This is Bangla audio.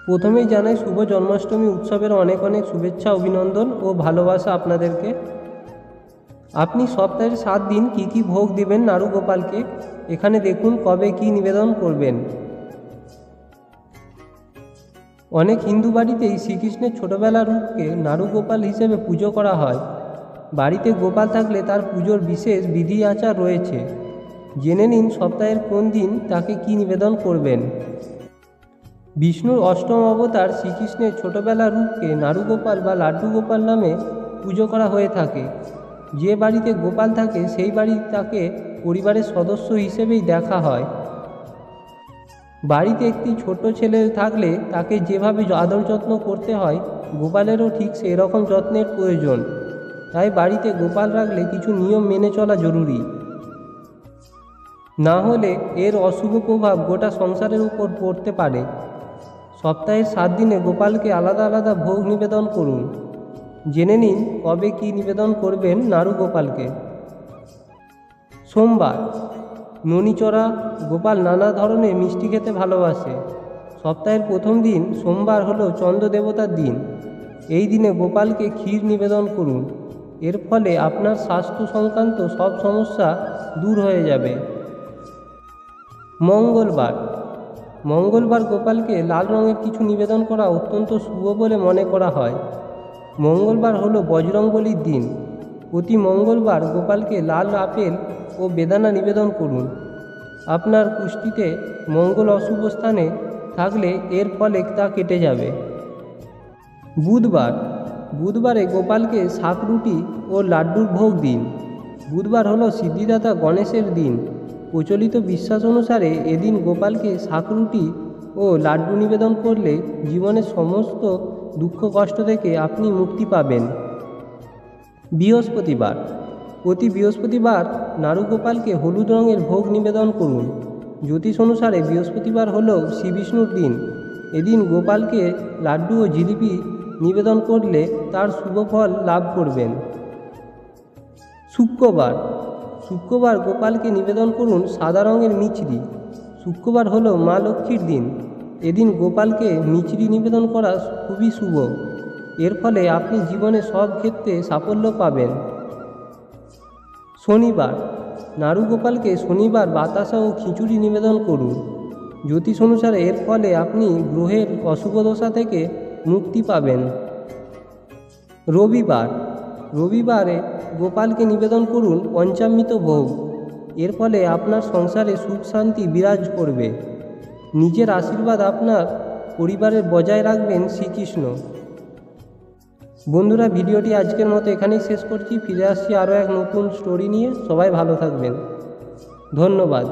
প্রথমেই জানাই শুভ জন্মাষ্টমী উৎসবের অনেক অনেক শুভেচ্ছা, অভিনন্দন ও ভালোবাসা আপনাদেরকে। আপনি সপ্তাহের 7 দিন কি কি ভোগ দেবেন নাড়ু গোপালকে, এখানে দেখুন কবে কি নিবেদন করবেন। অনেক হিন্দু বাড়িতেই শ্রীকৃষ্ণের ছোটবেলার রূপকে নাড়ু গোপাল হিসেবে পুজো করা হয়। বাড়িতে গোপাল থাকলে তার পুজোর বিশেষ বিধি আচার রয়েছে। জেনে নিন সপ্তাহের কোন দিন তাকে কি নিবেদন করবেন। বিষ্ণুর অষ্টম অবতার শ্রীকৃষ্ণের ছোটবেলার রূপকে নাড়ু গোপাল বা লাড্ডু গোপাল নামে পুজো করা হয়ে থাকে। যে বাড়িতে গোপাল থাকে সেই বাড়ি তাকে পরিবারের সদস্য হিসেবেই দেখা হয়। বাড়িতে একটি ছোট ছেলে থাকলে তাকে যেভাবে আদর যত্ন করতে হয়, গোপালেরও ঠিক সেই রকম যত্নের প্রয়োজন। তাই বাড়িতে গোপাল রাখলে কিছু নিয়ম মেনে চলা জরুরি, না হলে এর অশুভ প্রভাব গোটা সংসারের উপর পড়তে পারে। সপ্তাহের 7 দিনে গোপালকে আলাদা আলাদা ভোগ নিবেদন করুন। জেনে নিন কবে কি নিবেদন করবেন নাড়ু গোপালকে। সোমবার, ননিচড়া। গোপাল নানা ধরনের মিষ্টি খেতে ভালোবাসে। সপ্তাহের প্রথম দিন সোমবার হলো চন্দ্র দেবতার দিন। এই দিনে গোপালকে ক্ষীর নিবেদন করুন। এর ফলে আপনার স্বাস্থ্য সংক্রান্ত সব সমস্যা দূর হয়ে যাবে। মঙ্গলবার গোপালকে লাল রঙের কিছু নিবেদন করা অত্যন্ত শুভ বলে মনে করা হয়। মঙ্গলবার হলো বজরংবলীর দিন। প্রতি মঙ্গলবার গোপালকে লাল আপেল ও বেদানা নিবেদন করুন। আপনার কুষ্ঠিতে মঙ্গল অশুভ স্থানে থাকলে এর ফলে তা কেটে যাবে। বুধবারে গোপালকে শাকরুটি ও লাড্ডুর ভোগ দিন। বুধবার হলো সিদ্ধিদাতা গণেশের দিন। প্রচলিত বিশ্বাস অনুসারে এদিন গোপালকে শাকরুটি ও লাড্ডু নিবেদন করলে জীবনের সমস্ত দুঃখ কষ্ট থেকে আপনি মুক্তি পাবেন। প্রতি বৃহস্পতিবার নাড়ু গোপালকে হলুদ রঙের ভোগ নিবেদন করুন। জ্যোতিষ অনুসারে বৃহস্পতিবার হল শ্রী বিষ্ণুর দিন। এদিন গোপালকে লাড্ডু ও জিলিপি নিবেদন করলে তার শুভ ফল লাভ করবেন। শুক্রবার গোপালকে নিবেদন করুন সাদা রঙের মিছরি। শুক্রবার হলো মা লক্ষ্মীর দিন। এদিন গোপালকে মিছরি নিবেদন করা খুবই শুভ। এর ফলে আপনি জীবনে সব ক্ষেত্রে সাফল্য পাবেন। শনিবার, নাড়ু গোপালকে শনিবার বাতাসা ও খিচুড়ি নিবেদন করুন। জ্যোতিষ অনুসারে এর ফলে আপনি গ্রহের অশুভ দশা থেকে মুক্তি পাবেন। রবিবারে গোপালকে নিবেদন করুন পঞ্চামৃত ভোগ। এর ফলে আপনার সংসারে সুখ শান্তি বিরাজ করবে। নিজের আশীর্বাদ আপনার পরিবারের বজায় রাখবেন শ্রীকৃষ্ণ। বন্ধুরা, ভিডিওটি আজকের মতো এখানেই শেষ করছি। ফিরে আসছি আরও এক নতুন স্টোরি নিয়ে। সবাই ভালো থাকবেন। ধন্যবাদ।